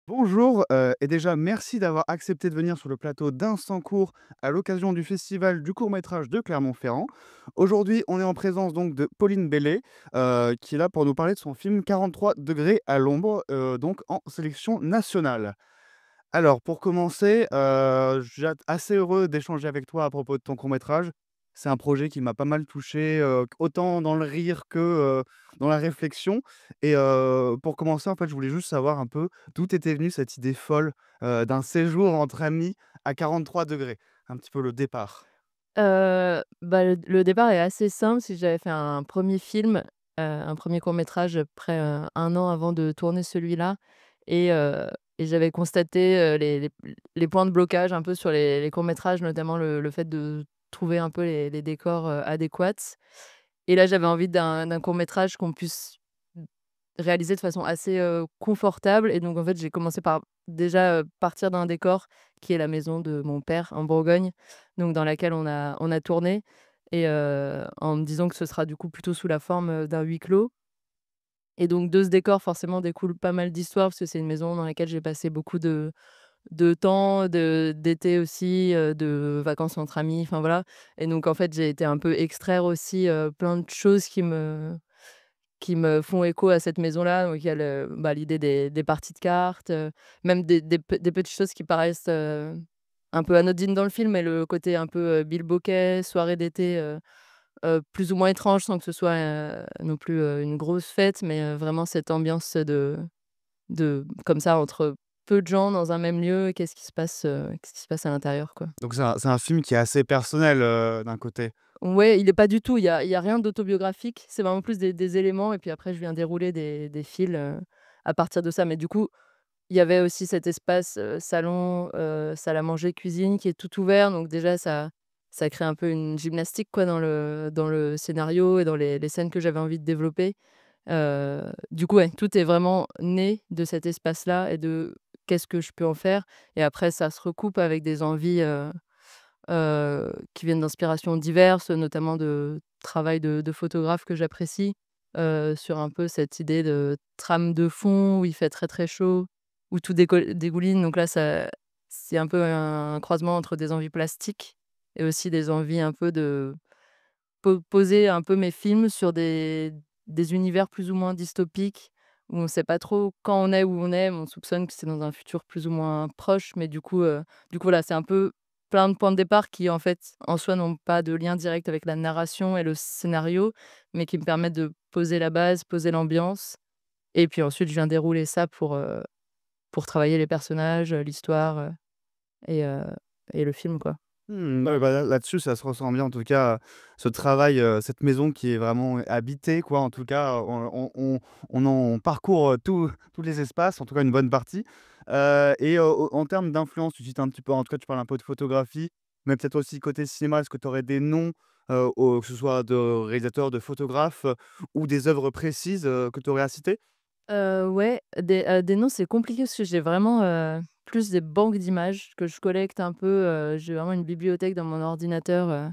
Bonjour, et déjà merci d'avoir accepté de venir sur le plateau d'Instant Court à l'occasion du festival du court-métrage de Clermont-Ferrand. Aujourd'hui, on est en présence donc de Pauline Bellé, qui est là pour nous parler de son film 43 à l'ombre, donc en sélection nationale. Alors pour commencer, j'ai assez heureux d'échanger avec toi à propos de ton court-métrage. C'est un projet qui m'a pas mal touché, autant dans le rire que, dans la réflexion et pour commencer, en fait, je voulais juste savoir un peu d'où t'était venue cette idée folle, d'un séjour entre amis à 43°. Un petit peu le départ. Bah, le départ est assez simple, c'est que j'avais fait un premier film, un premier court métrage près, 1 an avant de tourner celui-là et heu et j'avais constaté, les points de blocage un peu sur les courts métrages, notamment le fait de trouver un peu les décors, adéquats et là, j'avais envie d'un court métrage qu'on puisse réalisé de façon assez, confortable et donc en fait, j'ai commencé par déjà, partir d'un décor qui est la maison de mon père en Bourgogne, donc dans laquelle on a tourné et en me disant que ce sera du coup plutôt sous la forme, d'un huis clos et donc de ce décor forcément découle pas mal d'histoires parce que c'est une maison dans laquelle j'ai passé beaucoup de temps, d'été aussi, de vacances entre amis, enfin voilà et donc en fait, j'ai été un peu extraire aussi, plein de choses qui me font écho à cette maison-là. Donc il y a l'idée des parties de cartes, même des petites choses qui paraissent, un peu anodines dans le film, mais le côté un peu, bilboquet, soirée d'été, plus ou moins étrange sans que ce soit, non plus, une grosse fête, mais vraiment cette ambiance de comme ça entre peu de gens dans un même lieu, qu'est-ce qui se passe à l'intérieur, quoi? Donc c'est un film qui est assez personnel, d'un côté. Ouais, il est pas du tout, il y a rien d'autobiographique, c'est vraiment plus des éléments et puis après je viens dérouler des fils, à partir de ça. Mais du coup, il y avait aussi cet espace, salon, salle à manger, cuisine qui est tout ouvert donc déjà ça crée un peu une gymnastique quoi dans le scénario et dans les scènes que j'avais envie de développer. Du coup, ouais, tout est vraiment né de cet espace-là et de qu'est-ce que je peux en faire et après ça se recoupe avec des envies, qui viennent d'inspirations diverses, notamment de travail de photographes que j'apprécie, sur un peu cette idée de trame de fond où il fait très, très chaud, où tout dégouline. Donc là, c'est un peu un croisement entre des envies plastiques et aussi des envies un peu de poser un peu mes films sur des univers plus ou moins dystopiques, où on ne sait pas trop quand on est, où on est. On soupçonne que c'est dans un futur plus ou moins proche, mais du coup, voilà, c'est un peu plein de points de départ qui, en fait, en soi, n'ont pas de lien direct avec la narration et le scénario, mais qui me permettent de poser la base, poser l'ambiance et puis ensuite je viens dérouler ça pour travailler les personnages, l'histoire, et heu et le film, quoi. Ouais, bah, là-dessus, ça se ressent bien en tout cas, ce travail, cette maison qui est vraiment habitée quoi. En tout cas, on parcourt, tous les espaces, en tout cas une bonne partie, et en termes d'influence, tu cites un petit peu en tout cas, tu parles un peu de photographie, mais peut-être aussi côté cinéma. Est-ce que tu aurais des noms, que ce soit de réalisateurs, de photographes, ou des œuvres précises, que tu aurais à citer? Ouais, des noms, c'est compliqué parce que j'ai vraiment, plus des banques d'images que je collecte un peu, j'ai vraiment une bibliothèque dans mon ordinateur,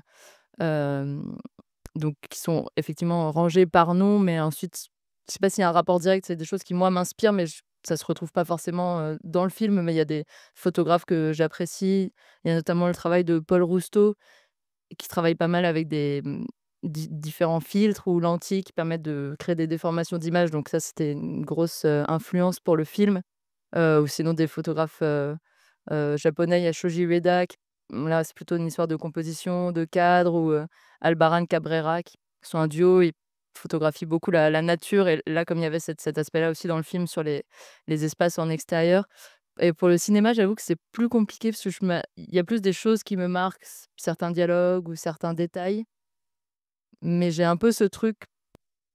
hem, donc qui sont effectivement rangées par nom, mais ensuite, je sais pas s'il y a un rapport direct, c'est des choses qui moi m'inspirent, mais ça se retrouve pas forcément, dans le film, mais il y a des photographes que j'apprécie. Il y a notamment le travail de Paul Rousteau qui travaille pas mal avec différents filtres ou lentilles qui permettent de créer des déformations d'images, donc ça, c'était une grosse, influence pour le film. Ou sinon des photographes, japonais, il y a Shoji Ueda qui là, c'est plutôt une histoire de composition, de cadre ou, Albaran Cabrera qui sont un duo. Ils photographient beaucoup la nature et là, comme il y avait cet aspect-là aussi dans le film sur les espaces en extérieur et pour le cinéma, j'avoue que c'est plus compliqué parce que il y a plus des choses qui me marquent, certains dialogues ou certains détails, mais j'ai un peu ce truc,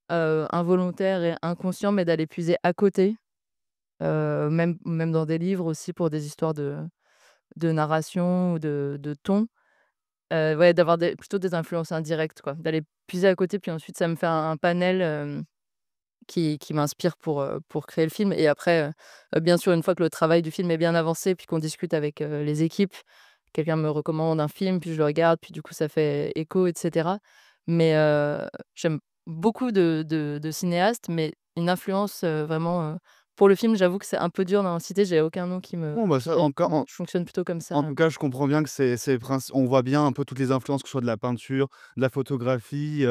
involontaire et inconscient, mais d'aller puiser à côté. Même dans des livres aussi pour des histoires de narration ou de ton, ouais, d'avoir plutôt des influences indirectes quoi, d'aller puiser à côté puis ensuite ça me fait un panel, qui m'inspire pour créer le film et après, bien sûr une fois que le travail du film est bien avancé puis qu'on discute avec, les équipes, quelqu'un me recommande un film puis je le regarde puis du coup ça fait écho et cetera. Mais, j'aime beaucoup de cinéastes mais une influence, vraiment, pour le film, j'avoue que c'est un peu dur d'en citer, j'ai aucun nom Bon, bah, qui ça vienne. encore Je fonctionne plutôt comme ça. en tout cas, je comprends bien que c'est princi on voit bien un peu toutes les influences, que ce soit de la peinture, de la photographie,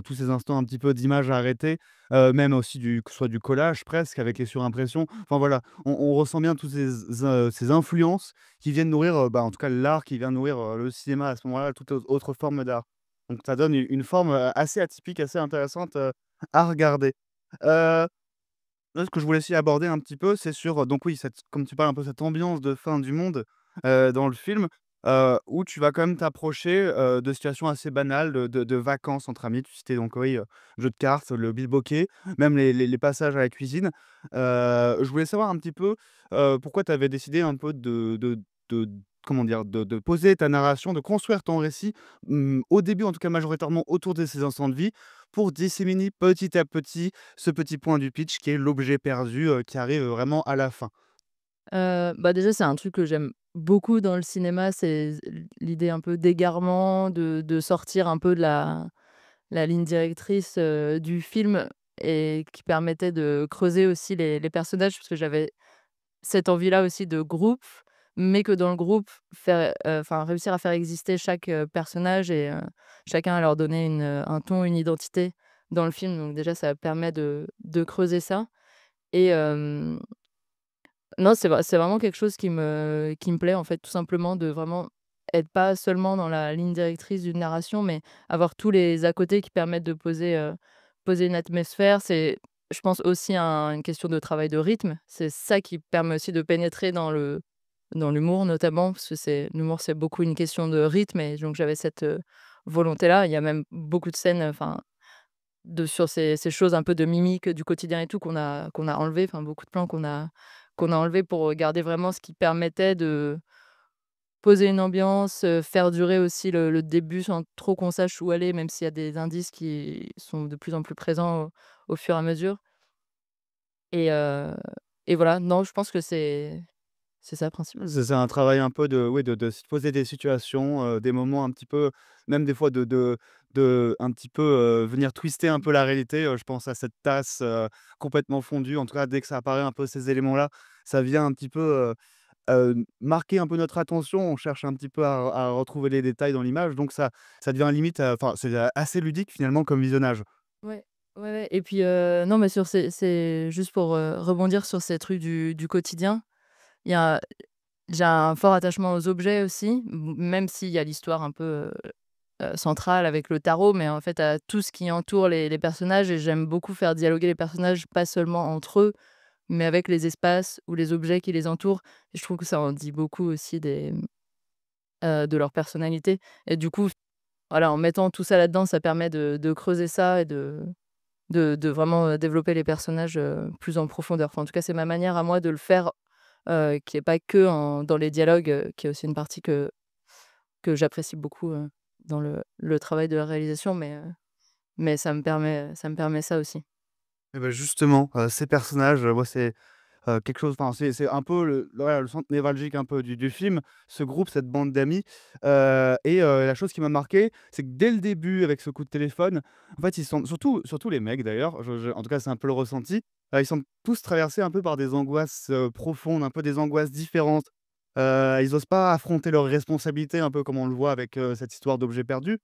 tous ces instants un petit peu d'images arrêtées, même aussi que ce soit du collage presque avec les surimpressions. Enfin voilà, on ressent bien toutes ces influences qui viennent nourrir, bah, en tout cas l'art qui vient nourrir, le cinéma à ce moment-là, toute autre forme d'art. Donc ça donne une forme, assez atypique, assez intéressante, à regarder. Heu Là, ce que je voulais aussi aborder un petit peu, c'est sur, donc oui, cette comme tu parles un peu cette ambiance de fin du monde, dans le film, où tu vas quand même t'approcher, de situations assez banales de vacances entre amis. Tu citais donc oui, jeux de cartes, le bilboquet, même les passages à la cuisine. Je voulais savoir un petit peu, pourquoi tu avais décidé un peu de comment dire? De poser ta narration, de construire ton récit, au début en tout cas majoritairement autour de ces instants de vie, pour disséminer petit à petit ce petit point du pitch qui est l'objet perdu, qui arrive vraiment à la fin. Bah, déjà, c'est un truc que j'aime beaucoup dans le cinéma, c'est l'idée un peu d'égarement, de sortir un peu de la ligne directrice, du film et qui permettait de creuser aussi les personnages parce que j'avais cette envie-là aussi de groupe, mais que dans le groupe, faire, enfin réussir à faire exister chaque, personnage et chacun à leur donner un ton, une identité dans le film. Donc déjà, ça permet de creuser ça et non, c'est vraiment quelque chose qui me plaît, en fait, tout simplement de vraiment être pas seulement dans la ligne directrice d'une narration, mais avoir tous les à côté qui permettent de poser une atmosphère. C'est, je pense, aussi une question de travail de rythme. C'est ça qui permet aussi de pénétrer dans l'humour notamment, parce que l'humour, c'est beaucoup une question de rythme et donc j'avais cette, volonté-là. Il y a même beaucoup de scènes, enfin, sur ces choses un peu de mimique du quotidien et tout qu'on a enlevé, enfin beaucoup de plans qu'on a enlevé pour garder vraiment ce qui permettait de poser une ambiance, faire durer aussi le début sans trop qu'on sache où aller, même s'il y a des indices qui sont de plus en plus présents au fur et à mesure et heu et voilà, non, je pense que c'est ça principalement. C'est un travail un peu de oui, de se poser des situations, des moments un petit peu même des fois de un petit peu, venir twister un peu la réalité, je pense à cette tasse, complètement fondue. En tout cas, dès que ça apparaît un peu ces éléments-là, ça vient un petit peu, marquer un peu notre attention. On cherche un petit peu à retrouver les détails dans l'image, donc ça devient limite, enfin, c'est assez ludique finalement comme visionnage. Ouais, ouais, ouais et puis, non, mais sur c'est juste pour, rebondir sur ces trucs du quotidien, il y a j'ai un fort attachement aux objets aussi, même s'il y a l'histoire un peu, centrale avec le tarot, mais en fait, à tout ce qui entoure les personnages et j'aime beaucoup faire dialoguer les personnages, pas seulement entre eux, mais avec les espaces ou les objets qui les entourent et je trouve que ça en dit beaucoup aussi de leur personnalité et du coup, voilà, en mettant tout ça là-dedans, ça permet de creuser ça et de vraiment, développer les personnages, plus en profondeur. Enfin, en tout cas, c'est ma manière à moi de le faire, qui est pas que dans les dialogues, qui est aussi une partie que j'apprécie beaucoup, dans le travail de la réalisation, mais ça me permet ça aussi. Et bah, justement, ces personnages, moi, c'est, quelque chose enfin, c'est un peu voilà, le centre névralgique un peu du film, ce groupe, cette bande d'amis, la chose qui m'a marqué, c'est que dès le début, avec ce coup de téléphone, en fait, ils sont surtout les mecs d'ailleurs, en tout cas, c'est un peu le ressenti, ils sont tous traversés un peu par des angoisses, profondes, un peu des angoisses différentes. Ils osent pas affronter leurs responsabilités, un peu comme on le voit avec, cette histoire d'objet perdu.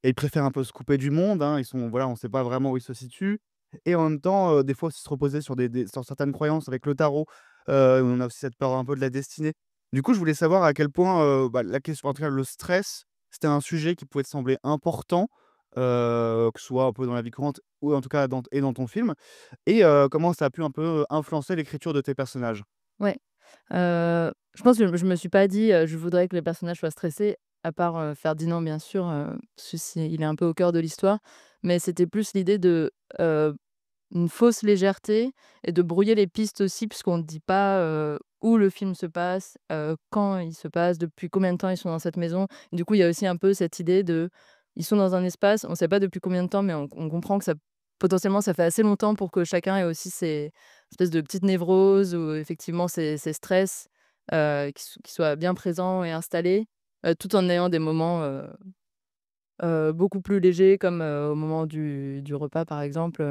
Et ils préfèrent un peu se couper du monde, hein. Ils sont voilà, on sait pas vraiment où ils se situent et en même temps, des fois aussi se reposer sur sur certaines croyances avec le tarot. On a aussi cette peur un peu de la destinée. Du coup, je voulais savoir à quel point, bah, la question en tout cas le stress, c'était un sujet qui pouvait te sembler important, que ce soit un peu dans la vie courante ou en tout cas dans ton film et comment ça a pu un peu influencer l'écriture de tes personnages? Ouais, je pense que je me suis pas dit, «Je voudrais que les personnages soient stressés», à part, Ferdinand bien sûr, parce que il est un peu au cœur de l'histoire, mais c'était plus l'idée heu, une fausse légèreté et de brouiller les pistes aussi puisqu'on ne dit pas, où le film se passe, quand il se passe, depuis combien de temps ils sont dans cette maison. Du coup, il y a aussi un peu cette idée ils sont dans un espace, on ne sait pas depuis combien de temps, mais on comprend que ça potentiellement, ça fait assez longtemps pour que chacun ait aussi ses espèces de petites névroses ou effectivement ses stress, qui soient bien présents et installés, tout en ayant des moments, beaucoup plus légers comme, au moment du repas par exemple,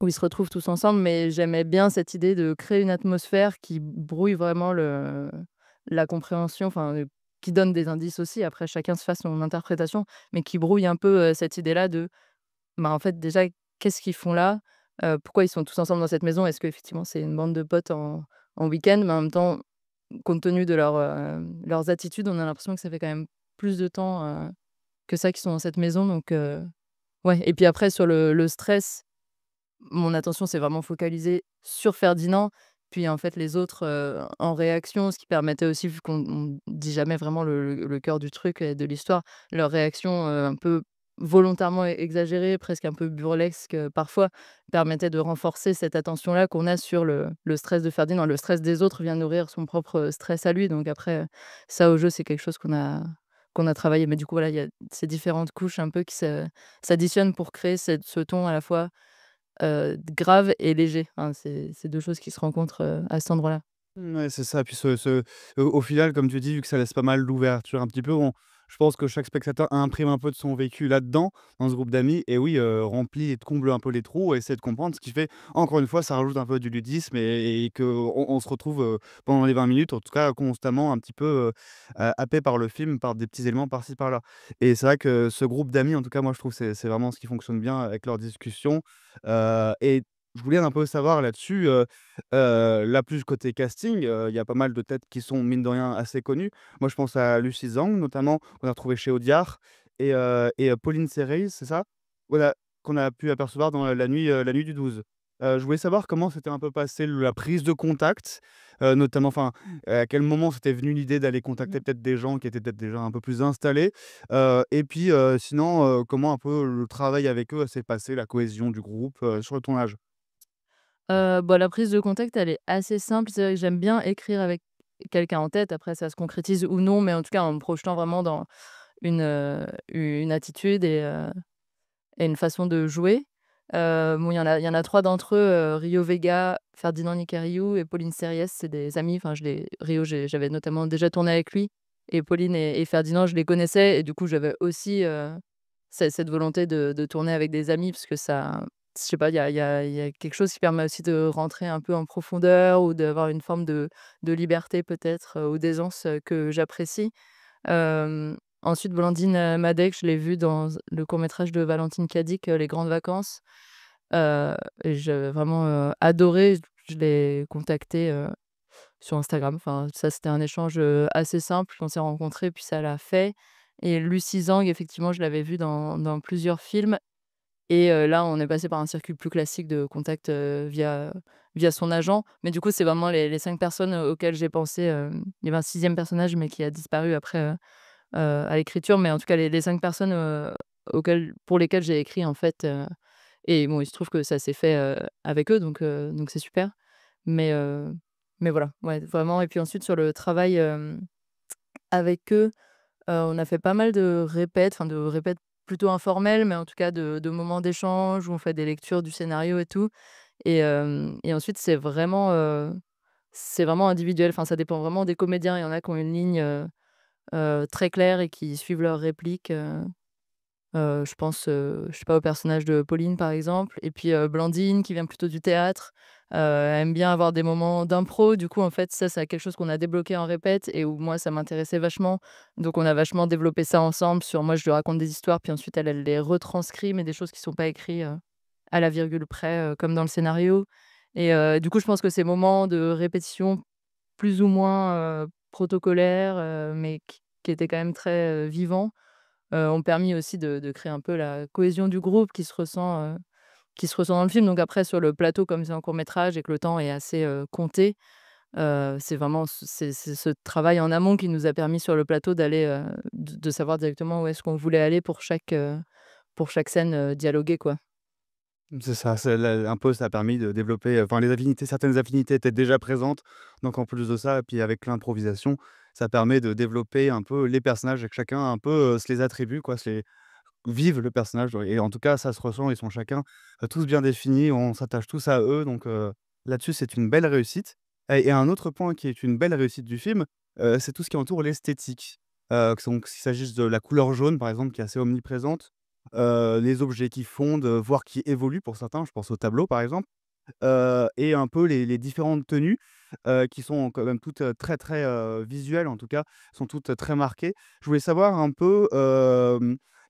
où ils se retrouvent tous ensemble, mais j'aimais bien cette idée de créer une atmosphère qui brouille vraiment la compréhension, enfin, qui donne des indices aussi, après chacun se fasse son interprétation, mais qui brouille un peu, cette idée-là de, bah, en fait, déjà, qu'est-ce qu'ils font là? Pourquoi ils sont tous ensemble dans cette maison? Est-ce qu'effectivement c'est une bande de potes en week-end? Mais en même temps, compte tenu de leurs attitudes, on a l'impression que ça fait quand même plus de temps, que ça qu'ils sont dans cette maison, donc ouais. Et puis après sur le stress, mon attention s'est vraiment focalisée sur Ferdinand, puis en fait les autres, en réaction, ce qui permettait aussi, vu qu'on dit jamais vraiment le cœur du truc et de l'histoire, leurs réactions, un peu volontairement exagérées, presque un peu burlesques, parfois, permettaient de renforcer cette attention-là qu'on a sur le stress de Ferdinand. Le stress des autres vient nourrir son propre, stress à lui, donc après, ça au jeu, c'est quelque chose qu'on a travaillé. Mais du coup, voilà, il y a ces différentes couches un peu qui s'additionnent pour créer ce ton à la fois grave et léger. Hein, c'est 2 choses qui se rencontrent, à cet endroit-là. Ouais, c'est ça. Puis au final, comme tu dis, vu que ça laisse pas mal d'ouverture un petit peu, je pense que chaque spectateur imprime un peu de son vécu là-dedans, dans ce groupe d'amis et oui, remplit et comble un peu les trous et essaie de comprendre. Ce qui fait, encore une fois, ça rajoute un peu du ludisme et qu'on se retrouve, pendant les 20 minutes, en tout cas, constamment un petit peu, happé par le film, par des petits éléments par-ci par-là. Et c'est vrai que ce groupe d'amis, en tout cas, moi, je trouve que c'est vraiment ce qui fonctionne bien avec leurs discussions, et je voulais un peu savoir là-dessus, là, plus côté casting, il y a pas mal de têtes qui sont, mine de rien, assez connues. Moi, je pense à Lucy Zhang, notamment, qu'on a retrouvée chez Audiard et Pauline Serey, c'est ça? Voilà, qu'on a pu apercevoir dans la nuit du 12. Je voulais savoir comment s'était un peu passée la prise de contact, notamment, enfin, à quel moment c'était venu l'idée d'aller contacter Mmh. peut-être des gens qui étaient peut-être déjà un peu plus installés, et puis, sinon, comment un peu le travail avec eux s'est passé, la cohésion du groupe, sur le tournage? Bah, la prise de contact, elle est assez simple. C'est vrai que j'aime bien écrire avec quelqu'un en tête. Après, ça se concrétise ou non, mais en tout cas, en me projetant vraiment dans une attitude et une façon de jouer. Bon, il y en a 3 d'entre eux, Rio Vega, Ferdinand Nicariou et Pauline Sériès, c'est des amis. Enfin, Rio, j'avais notamment déjà tourné avec lui, et Pauline et Ferdinand, je les connaissais, et du coup, j'avais aussi, cette volonté de tourner avec des amis, parce que ça, je sais pas, il y a quelque chose qui permet aussi de rentrer un peu en profondeur, ou d'avoir une forme de liberté peut-être, ou d'aisance, que j'apprécie. Ensuite, Blandine, Madec, je l'ai vue dans le court-métrage de Valentine Cadic, Les Grandes Vacances, et j'ai vraiment, adoré. Je l'ai contactée, sur Instagram. Enfin, ça, c'était un échange, assez simple. On s'est rencontrés, puis ça l'a fait. Et Lucie Zhang, effectivement, je l'avais vue dans plusieurs films, et là, on est passé par un circuit plus classique de contact, via son agent. Mais du coup, c'est vraiment les 5 personnes, auxquelles j'ai pensé. Il y avait un sixième personnage, mais qui a disparu après, à l'écriture. Mais en tout cas, les 5 personnes, pour lesquelles j'ai écrit, en fait, et bon, il se trouve que ça s'est fait, avec eux, donc c'est super. Mais heu, mais voilà, ouais, vraiment. Et puis ensuite sur le travail, avec eux, on a fait pas mal de répètes plutôt informelles, mais en tout cas de moments d'échange où on fait des lectures du scénario et tout. Et ensuite c'est vraiment individuel. Enfin, ça dépend vraiment des comédiens. Il y en a qui ont une ligne, très claire et qui suivent leurs répliques. Je pense, je sais pas, au personnage de Pauline, par exemple. Et puis, Blandine, qui vient plutôt du théâtre, aime bien avoir des moments d'impro. Du coup, en fait, ça, c'est quelque chose qu'on a débloqué en répète, et où moi, ça m'intéressait vachement. Donc on a vachement développé ça ensemble. Moi, je lui raconte des histoires, puis ensuite elle les retranscrit, mais des choses qui sont pas écrites, à la virgule près, comme dans le scénario. Et du coup, je pense que ces moments de répétition plus ou moins, protocolaires, mais qui étaient quand même très, vivants, ont permis aussi de créer un peu la cohésion du groupe qui se ressent dans le film. Donc après, sur le plateau, comme c'est un court métrage et que le temps est assez, compté, c'est vraiment c'est ce travail en amont qui nous a permis sur le plateau d'aller, de savoir directement où est-ce qu'on voulait aller pour chaque scène, dialoguée, quoi. C'est ça, c'est la un peu ça a permis de développer, enfin les affinités, certaines affinités étaient déjà présentes, donc en plus de ça et puis avec l'improvisation, ça permet de développer un peu les personnages et que chacun un peu, se les attribue quoi, se les vive le personnage, ouais. Et en tout cas ça se ressent, ils sont chacun, tous bien définis, on s'attache tous à eux donc là-dessus c'est une belle réussite. Et un autre point qui est une belle réussite du film, c'est tout ce qui entoure l'esthétique, donc qu'il s'agisse de la couleur jaune par exemple qui est assez omniprésente, les objets qui fondent, voire qui évoluent pour certains, je pense aux tableaux par exemple, et un peu les différentes tenues, qui sont quand même toutes, très, très, visuelles en tout cas, sont toutes, très marquées. Je voulais savoir un peu,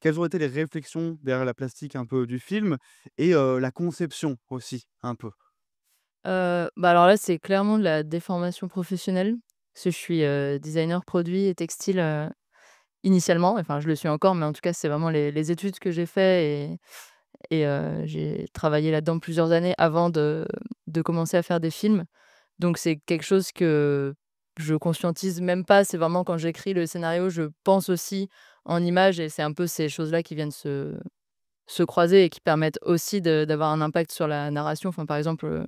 quelles ont été les réflexions derrière la plastique un peu du film et la conception aussi un peu? Bah, alors là, c'est clairement de la déformation professionnelle, parce que je suis, designer produit et textile, initialement. Enfin, je le suis encore, mais en tout cas, c'est vraiment les études que j'ai fait et j'ai travaillé là-dedans plusieurs années avant de commencer à faire des films. Donc c'est quelque chose que je conscientise même pas, c'est vraiment quand j'écris le scénario, je pense aussi en images et c'est un peu ces choses-là qui viennent se croiser et qui permettent aussi d'avoir un impact sur la narration. Enfin, par exemple,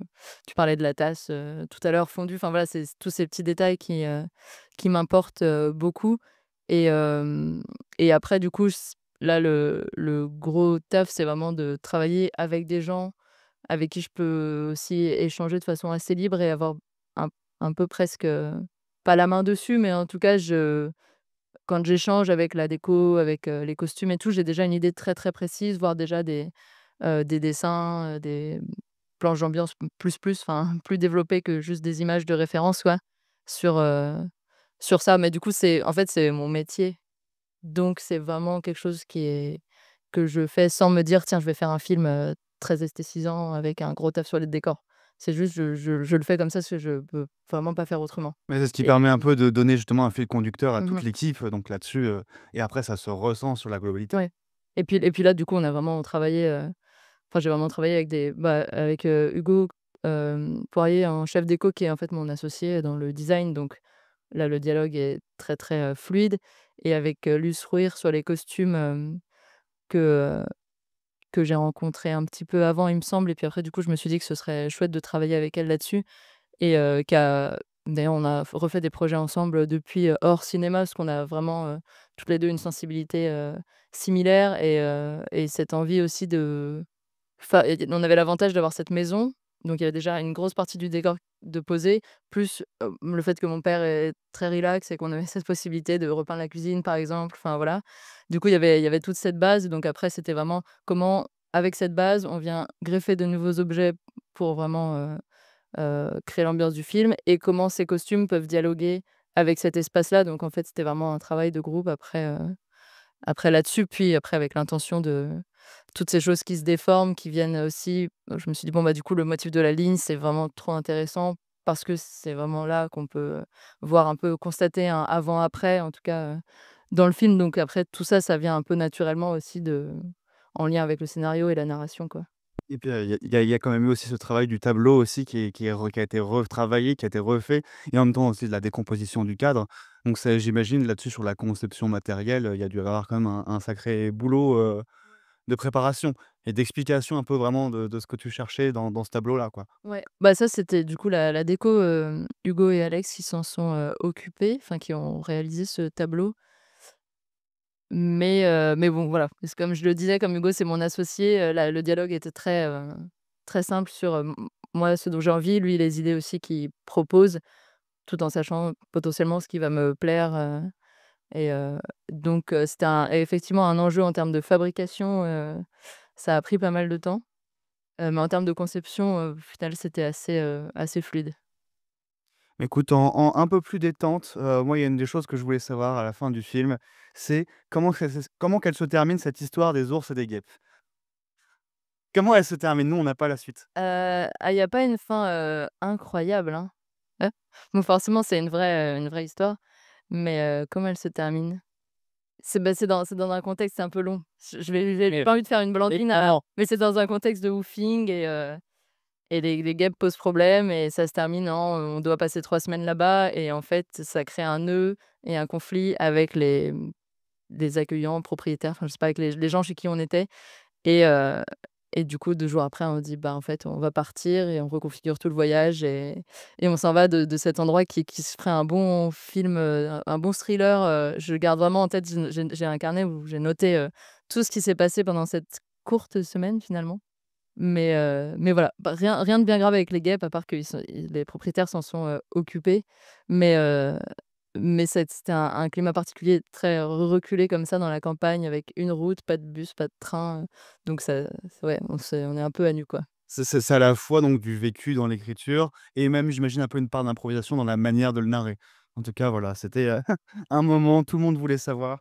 tu parlais de la tasse, tout à l'heure fondue. Enfin voilà, c'est tous ces petits détails qui m'importent, beaucoup et hem et après du coup, là, le gros taf, c'est vraiment de travailler avec des gens avec qui je peux aussi échanger de façon assez libre et avoir un un peu presque, pas la main dessus, mais en tout cas, quand j'échange avec la déco, avec, les costumes et tout, j'ai déjà une idée très, très précise, voire déjà des dessins, des planches d'ambiance enfin, plus développées que juste des images de référence, quoi, sur, sur ça. Mais du coup, c'est mon métier, donc c'est vraiment quelque chose que je fais sans me dire: «Tiens, je vais faire un film, très esthétisant avec un gros taf sur les décors». C'est juste je le fais comme ça parce que je peux vraiment pas faire autrement Mais c'est ce qui et permet un peu de donner justement un fil conducteur à toute mmh. l'équipe, donc là-dessus, et après ça se ressent sur la globalité. Ouais et puis là, du coup, on a vraiment travaillé, enfin, j'ai vraiment travaillé avec avec, Hugo, Poirier, un chef déco qui est en fait mon associé dans le design, donc là, le dialogue est très, très, fluide et avec, Luce Rouir sur les costumes, que, que j'ai rencontré un petit peu avant, il me semble et puis après, du coup, je me suis dit que ce serait chouette de travailler avec elle là-dessus et qu'a d'ailleurs, on a refait des projets ensemble depuis, hors cinéma, parce qu'on a vraiment, toutes les 2 une sensibilité, similaire et cette envie aussi on avait l'avantage d'avoir cette maison, donc il y avait déjà une grosse partie du décor de poser, plus, le fait que mon père est très relax et qu'on avait cette possibilité de repeindre la cuisine, par exemple, enfin voilà. Du coup, il y avait toute cette base, donc après, c'était vraiment comment, avec cette base, on vient greffer de nouveaux objets pour vraiment, créer l'ambiance du film et comment ces costumes peuvent dialoguer avec cet espace-là. Donc en fait, c'était vraiment un travail de groupe après là-dessus, puis après avec l'intention de toutes ces choses qui se déforment, qui viennent aussi je me suis dit: «Bon, bah, du coup, le motif de la ligne, c'est vraiment trop intéressant» parce que c'est vraiment là qu'on peut, voir un peu constater un avant-après, en tout cas, dans le film. Donc après tout ça, ça vient un peu naturellement aussi en lien avec le scénario et la narration, quoi. Et puis, il y a quand même eu aussi ce travail du tableau aussi qui a été retravaillé, qui a été refait et en même temps aussi de la décomposition du cadre. Donc c'est j'imagine là-dessus sur la conception matérielle, il y a dû y avoir quand même un sacré boulot, de préparation et d'explication un peu vraiment de ce que tu cherchais dans ce tableau-là, quoi. Ouais, bah, ça, c'était du coup la déco, Hugo et Alex qui s'en sont, occupés, enfin qui ont réalisé ce tableau. Mais bon, voilà, parce que comme je le disais, comme Hugo, c'est mon associé, le dialogue était très simple sur, moi, ce dont j'ai envie, lui, les idées aussi qu'il propose, tout en sachant potentiellement ce qui va me plaire, et donc c'était effectivement un enjeu en termes de fabrication, ça a pris pas mal de temps, mais en termes de conception, au final, c'était assez fluide. Écoute, en un peu plus détente, moi, il y a une des choses que je voulais savoir à la fin du film, c'est comment qu'elle se termine cette histoire des ours et des guêpes? Comment elle se termine? Nous, on n'a pas la suite. Il y a pas une fin, incroyable, hein. Donc forcément, c'est une vraie histoire, mais comment elle se termine? C'est dans un contexte un peu long. J'ai pas envie de faire une Blandine, mais c'est dans un contexte de woofing et les guêpes posent problème et ça se termine en, on doit passer 3 semaines là-bas et en fait, ça crée un nœud et un conflit avec les accueillants, propriétaires, enfin je sais pas, avec les gens chez qui on était et du coup 2 jours après on dit: «Bah, en fait, on va partir» et on reconfigure tout le voyage et on s'en va de cet endroit qui se ferait un bon film, un bon thriller, je garde vraiment en tête, j'ai un carnet où j'ai noté, tout ce qui s'est passé pendant cette courte semaine finalement. Mais voilà, bah, rien de bien grave avec les guêpes à part que les propriétaires s'en sont, occupés. Mais mais c'était un climat particulier très reculé comme ça dans la campagne avec une route, pas de bus, pas de train, donc ça ouais, on est un peu à nu, quoi. C'est à la fois donc du vécu dans l'écriture et même j'imagine un peu une part d'improvisation dans la manière de le narrer. En tout cas voilà, c'était, un moment, tout le monde voulait savoir.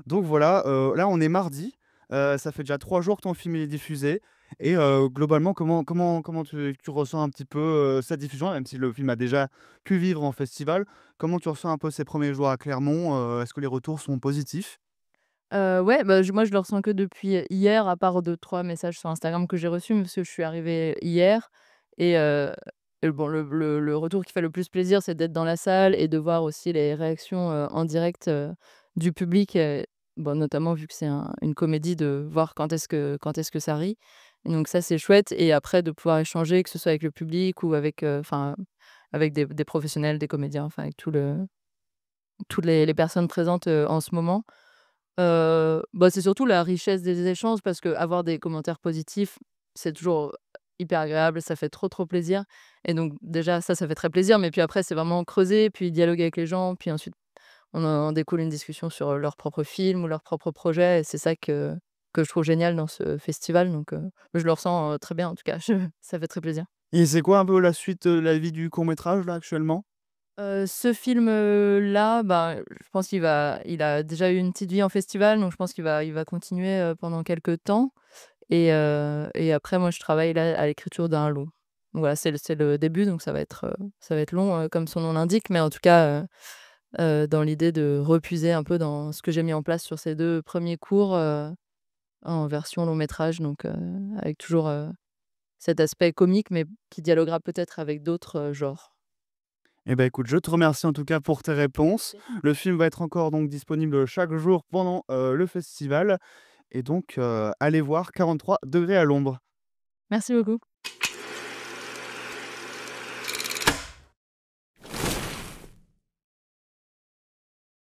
Donc voilà, là on est mardi, ça fait déjà 3 jours que ton film il est diffusé et globalement comment tu ressens un petit peu, cette diffusion? Même si le film a déjà pu vivre en festival, comment tu ressens un peu ces premiers jours à Clermont? Est-ce que les retours sont positifs? Ouais, bah, je le ressens que depuis hier, à part deux trois messages sur Instagram que j'ai reçus, parce que je suis arrivée hier et bon, le retour qui fait le plus plaisir, c'est d'être dans la salle et de voir aussi les réactions, en direct, du public, bon, notamment vu que c'est une comédie, de voir quand est-ce que ça rit, et donc ça, c'est chouette, et après de pouvoir échanger, que ce soit avec le public ou avec, enfin, avec des professionnels, des comédiens, enfin avec toutes les personnes présentes, en ce moment. Bah, c'est surtout la richesse des échanges, parce qu'avoir des commentaires positifs, c'est toujours hyper agréable, ça fait trop, trop plaisir, et donc déjà ça fait très plaisir, mais puis après c'est vraiment creuser, puis dialoguer avec les gens, puis ensuite on découle une discussion sur, leur propre film ou leur propre projet, et c'est ça que je trouve génial dans ce festival, donc je le ressens, très bien en tout cas, je ça fait très plaisir. Et c'est quoi un peu la suite, la vie du court métrage là actuellement? Ce film, là, bah, je pense il a déjà eu une petite vie en festival, donc je pense qu'il va continuer, pendant quelques temps, et après moi je travaille là à l'écriture d'un long. Donc voilà, c'est le début, donc ça va être long, comme son nom l'indique, mais en tout cas, dans l'idée de repuiser un peu dans ce que j'ai mis en place sur ces 2 premiers courts, en version long métrage, donc avec toujours, cet aspect comique, mais qui dialoguera peut-être avec d'autres, genres. Eh ben, écoute, je te remercie en tout cas pour tes réponses. Le film va être encore donc disponible chaque jour pendant, le festival et donc allez voir 43 degrés à l'ombre. Merci beaucoup.